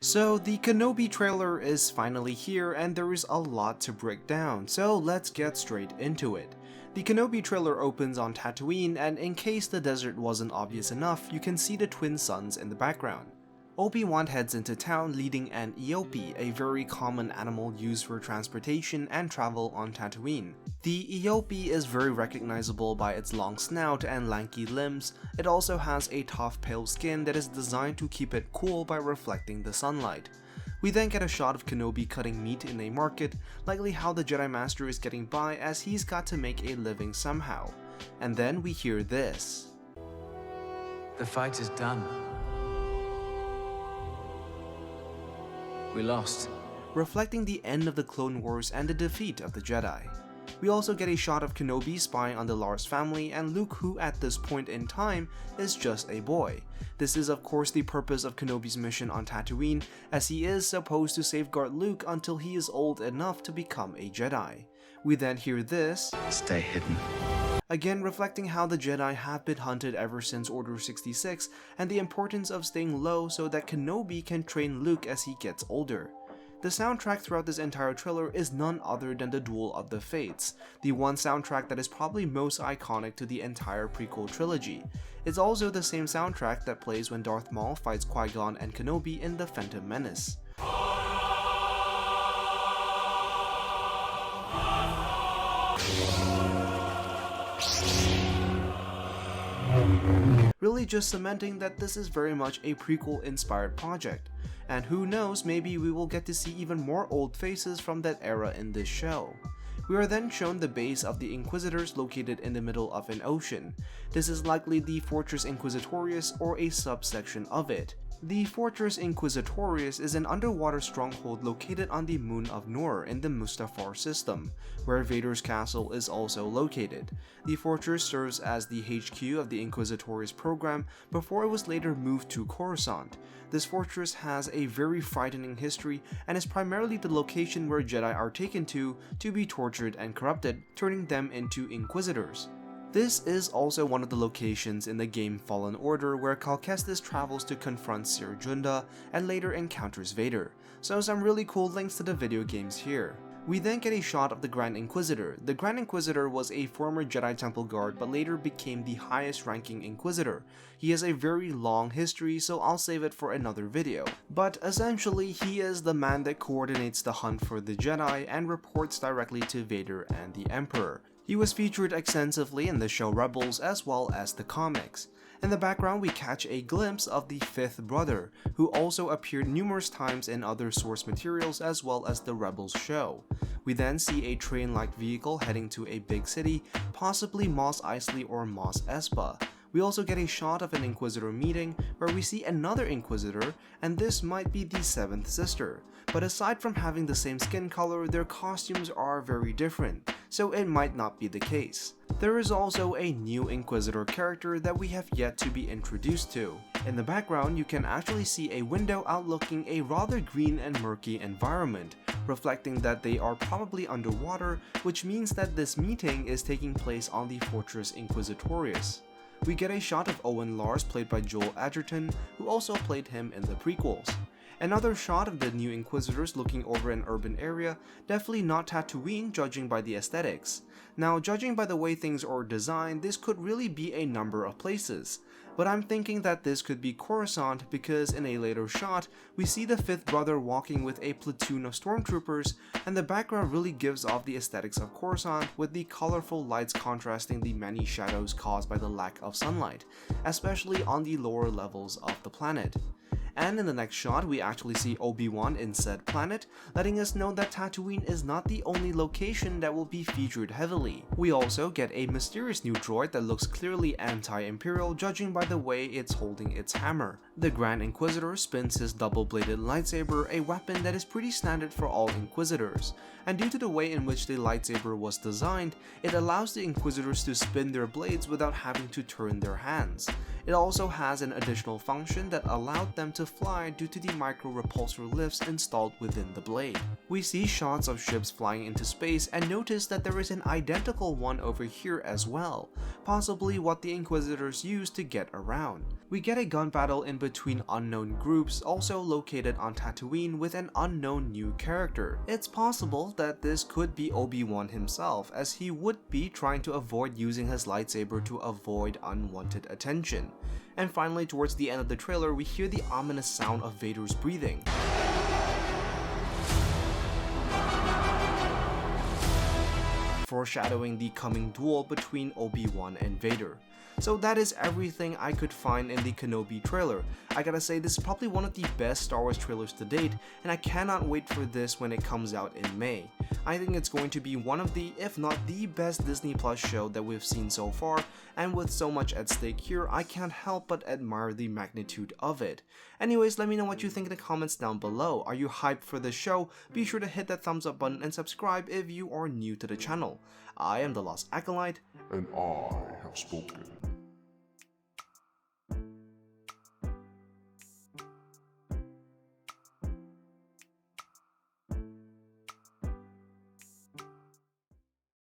So the Kenobi trailer is finally here and there is a lot to break down, so let's get straight into it. The Kenobi trailer opens on Tatooine, and in case the desert wasn't obvious enough, you can see the twin suns in the background. Obi Wan heads into town leading an Eopie, a very common animal used for transportation and travel on Tatooine. The Eopie is very recognizable by its long snout and lanky limbs. It also has a tough pale skin that is designed to keep it cool by reflecting the sunlight. We then get a shot of Kenobi cutting meat in a market, likely how the Jedi Master is getting by as he's got to make a living somehow. And then we hear this. The fight is done. We lost. Reflecting the end of the Clone Wars and the defeat of the Jedi. We also get a shot of Kenobi spying on the Lars family and Luke, who at this point in time is just a boy. This is of course the purpose of Kenobi's mission on Tatooine, as he is supposed to safeguard Luke until he is old enough to become a Jedi. We then hear this. Stay hidden. Again reflecting how the Jedi have been hunted ever since Order 66 and the importance of staying low so that Kenobi can train Luke as he gets older. The soundtrack throughout this entire trailer is none other than the Duel of the Fates, the one soundtrack that is probably most iconic to the entire prequel trilogy. It's also the same soundtrack that plays when Darth Maul fights Qui-Gon and Kenobi in The Phantom Menace. Really just cementing that this is very much a prequel-inspired project, and who knows, maybe we will get to see even more old faces from that era in this show. We are then shown the base of the Inquisitors located in the middle of an ocean. This is likely the Fortress Inquisitorius or a subsection of it. The Fortress Inquisitorius is an underwater stronghold located on the moon of Nur in the Mustafar system, where Vader's castle is also located. The fortress serves as the HQ of the Inquisitorius program before it was later moved to Coruscant. This fortress has a very frightening history and is primarily the location where Jedi are taken to be tortured and corrupted, turning them into Inquisitors. This is also one of the locations in the game Fallen Order where Cal Kestis travels to confront Ser Junda and later encounters Vader, so some really cool links to the video games here. We then get a shot of the Grand Inquisitor. The Grand Inquisitor was a former Jedi Temple guard but later became the highest ranking Inquisitor. He has a very long history, so I'll save it for another video. But essentially, he is the man that coordinates the hunt for the Jedi and reports directly to Vader and the Emperor. He was featured extensively in the show Rebels as well as the comics. In the background we catch a glimpse of the fifth brother, who also appeared numerous times in other source materials as well as the Rebels show. We then see a train-like vehicle heading to a big city, possibly Mos Eisley or Mos Espa. We also get a shot of an Inquisitor meeting where we see another Inquisitor, and this might be the seventh sister. But aside from having the same skin color, their costumes are very different, so it might not be the case. There is also a new Inquisitor character that we have yet to be introduced to. In the background, you can actually see a window outlooking a rather green and murky environment, reflecting that they are probably underwater, which means that this meeting is taking place on the Fortress Inquisitorius. We get a shot of Owen Lars played by Joel Edgerton, who also played him in the prequels. Another shot of the new Inquisitors looking over an urban area, definitely not Tatooine judging by the aesthetics. Now, judging by the way things are designed, this could really be a number of places. But I'm thinking that this could be Coruscant because in a later shot, we see the fifth brother walking with a platoon of stormtroopers, and the background really gives off the aesthetics of Coruscant with the colorful lights contrasting the many shadows caused by the lack of sunlight, especially on the lower levels of the planet. And in the next shot, we actually see Obi Wan in said planet, letting us know that Tatooine is not the only location that will be featured heavily. We also get a mysterious new droid that looks clearly anti-imperial judging by the way it's holding its hammer. The Grand Inquisitor spins his double-bladed lightsaber, a weapon that is pretty standard for all Inquisitors. And due to the way in which the lightsaber was designed, it allows the Inquisitors to spin their blades without having to turn their hands. It also has an additional function that allowed them to fly due to the micro-repulsor lifts installed within the blade. We see shots of ships flying into space and notice that there is an identical one over here as well, possibly what the Inquisitors used to get around. We get a gun battle in between unknown groups also located on Tatooine with an unknown new character. It's possible that this could be Obi Wan himself, as he would be trying to avoid using his lightsaber to avoid unwanted attention. And finally, towards the end of the trailer, we hear the ominous sound of Vader's breathing, foreshadowing the coming duel between Obi Wan and Vader. So that is everything I could find in the Kenobi trailer. I gotta say, this is probably one of the best Star Wars trailers to date, and I cannot wait for this when it comes out in May. I think it's going to be one of the, if not the best Disney Plus show that we've seen so far, and with so much at stake here, I can't help but admire the magnitude of it. Anyways, let me know what you think in the comments down below. Are you hyped for this show? Be sure to hit that thumbs up button and subscribe if you are new to the channel. I am the Lost Acolyte, and I have spoken.